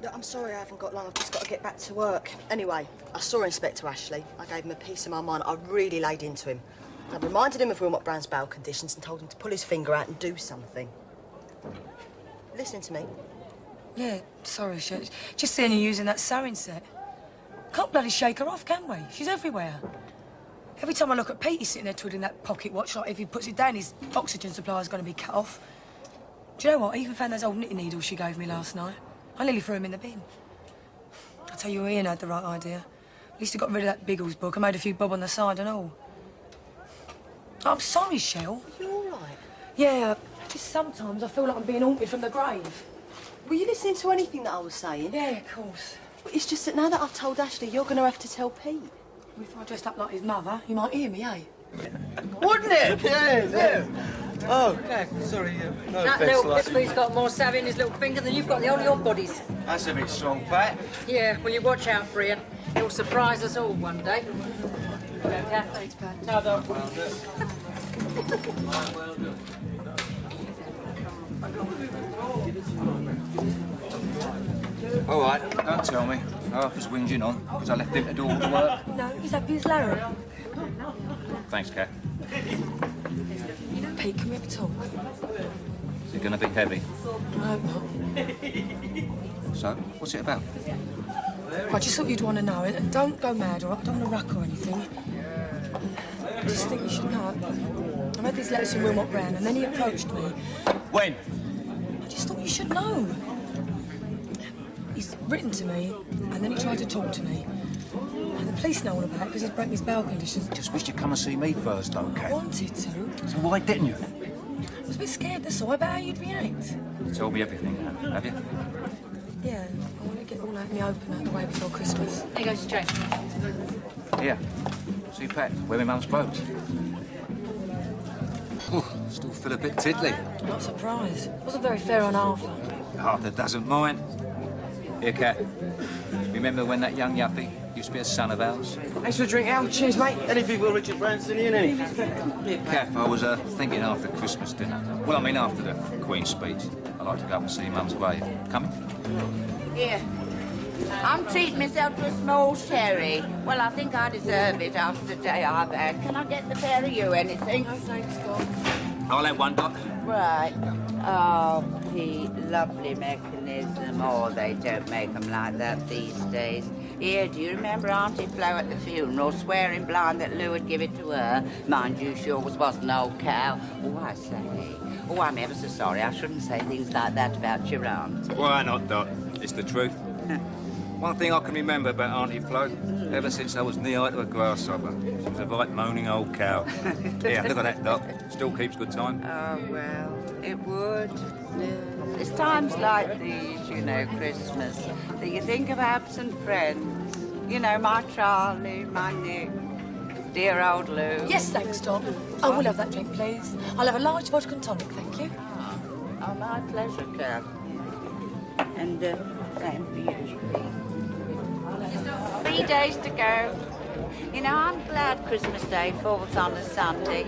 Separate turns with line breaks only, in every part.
Look, I'm sorry I haven't got long. I've just got to get back to work. Anyway, I saw Inspector Ashley. I gave him a piece of my mind. I really laid into him. I reminded him of Wilmot Brown's bail conditions and told him to pull his finger out and do something. Listening to me?
Yeah, sorry, just seeing you using that sewing set. Can't bloody shake her off, can we? She's everywhere. Every time I look at Pete, he's sitting there twiddling that pocket watch like if he puts it down, his oxygen supply is going to be cut off. Do you know what? I even found those old knitting needles she gave me last night. I nearly threw them in the bin. I tell you, Ian had the right idea. At least he got rid of that Biggles book. I made a few bob on the side and all. I'm sorry, Shell.
Are you all right?
Yeah, just sometimes I feel like I'm being haunted from the grave.
Were you listening to anything that I was saying?
Yeah, of course.
It's just that now that I've told Ashley, you're going to have to tell Pete.
If I dressed up like his mother, he might hear me, eh?
Wouldn't it? Yeah. Oh, okay. Sorry, no
That
offence,
little
like...
pisswee's got more savvy in his little finger than you've got in the whole of your bodies.
That's a bit strong, Pat.
Yeah, well, you watch out for Ian. He'll surprise us all one day.
Thanks, Pat.
No, don't.
All right, don't tell me. Arthur's whinging on because I left him to do all the work.
No, he's happy as Larry.
Thanks, Kat.
Pete, can we have a talk?
Is it going to be heavy?
I hope not.
So, what's it about?
I just thought you'd want to know it, and don't go mad, or I don't want to ruck or anything. I just think you should know. I read these letters from Wilmot Brown, and then he approached me.
When?
I just thought you should know. He's written to me, and then he tried to talk to me. And the police know all about it because he's broken his bail conditions.
Just wished you'd come and see me first, though,
I
Kat.
wanted to.
So why didn't you?
I was a bit scared, that's all, about how you'd react.
You told me everything now, have you?
Yeah, I want to get all out in the open out of the way before Christmas.
There you go, straight.
Here. See Pat, where my mum's boat. Still feel a bit tiddly.
Not surprised. Wasn't very fair on Arthur.
Arthur doesn't mind. Here, Kat. Remember when that young yuppie used to be a son of ours?
Thanks for the drink, Al. Cheers, mate. Anything for Richard Branson, Ian, anything?
Kath, I was thinking after Christmas dinner. Well, I mean after the Queen's speech. I'd like to go up and see Mum's grave. Coming?
Here. I'm treating myself to a small sherry. Well, I think I deserve it after the day I've had. Can I get the pair of you anything?
No, thanks, God.
I'll have one, Doc.
Right. Oh, Pete, lovely mechanism. Oh, they don't make them like that these days. Here, do you remember Auntie Flo at the funeral swearing blind that Lou would give it to her? Mind you, she always was an old cow. Oh, I say. Oh, I'm ever so sorry. I shouldn't say things like that about your aunt.
Why not, Doc? It's the truth. One thing I can remember about Auntie Flo, ever since I was knee-high to a grasshopper, she was a right moaning old cow. Yeah, look at that, Doc. Still keeps good time.
Oh, well, it would. It's times like these, you know, Christmas, that you think of absent friends. You know, my Charlie, my Nick, dear old Lou.
Yes, thanks, Doc. I will have that drink, please. I'll have a large vodka and tonic, thank you.
Oh, my pleasure, Kat. And, same for you. 3 days to go. You know, I'm glad Christmas Day falls on a Sunday.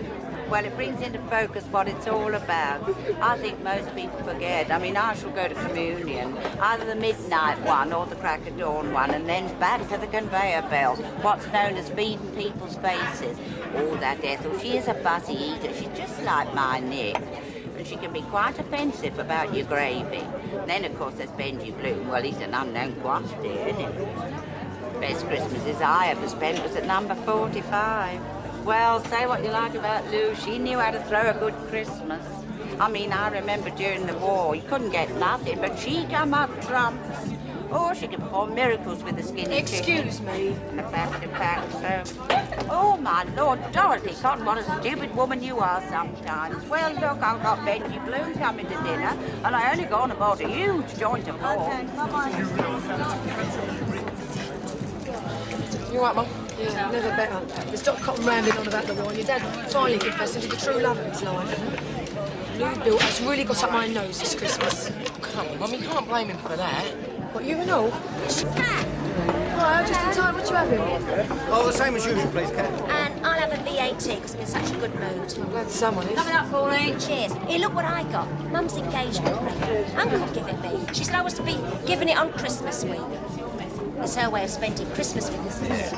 Well, it brings into focus what it's all about. I think most people forget. I mean, I shall go to communion, either the midnight one or the crack of dawn one, and then back to the conveyor belt, what's known as feeding people's faces. Oh, that Ethel, she is a fussy eater. She's just like my Nick. And she can be quite offensive about your gravy. And then, of course, there's Benji Bloom. Well, he's an unknown quantity, isn't he? Best Christmases I ever spent was at number 45. Well, say what you like about Lou, she knew how to throw a good Christmas. I mean, I remember during the war, you couldn't get nothing, but she come up trumps. Oh, she could perform miracles with the skinny
Excuse
chicken.
me.
And a family pack, so... Oh, my Lord, Dorothy Cotton, what a stupid woman you are sometimes. Well, look, I've got Benji Bloom coming to dinner, and I only gone and bought a huge joint of pork.
You all right, Mum? Yeah, never better. There's Doc Cotton rambling on about the war, and your dad finally confessed to the true love of his life. Lou Bill has really got up my nose this Christmas.
Come on, Mum, you can't blame him for that.
What, you and all? Right, just in time. What you having?
Oh, the same as usual, please, Kat.
And I'll have a VAT because I'm in such a good mood.
I'm glad someone is.
Coming up, Pauline.
Cheers. Here, look what I got. Mum's engagement ring. Uncle gave it me. She said I was to be giving it on Christmas week. It's her way of spending Christmas with us.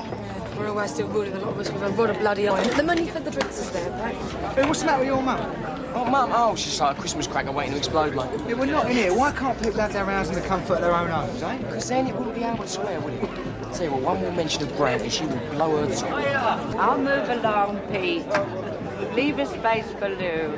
We're always still good, a lot of us with a rod of bloody iron. The money for the drinks is there, right?
Hey, what's the matter with your mum?
Oh, Mum, oh, she's like a Christmas cracker waiting to explode, like.
Yeah, we're not in here. Why can't people have their house in the comfort of their own homes, eh?
Because then it wouldn't be able to swear, would it? Tell you what, one more mention of Brandy, she will blow her top.
I'll move along, Pete. Leave a space for Lou.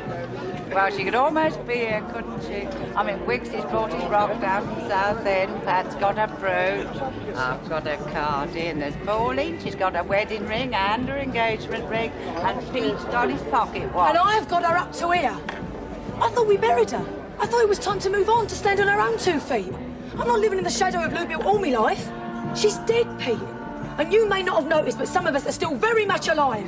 Well, she could almost be here, couldn't she? I mean, Wiggs has brought his rock down from South End. Pat's got her brooch. I've got her card in. There's Pauline. She's got her wedding ring and her engagement ring. And Pete's got his pocket watch.
And I've got her up to here. I thought we buried her. I thought it was time to move on, to stand on her own 2 feet. I'm not living in the shadow of Lou Beale all my life. She's dead, Pete. And you may not have noticed, but some of us are still very much alive.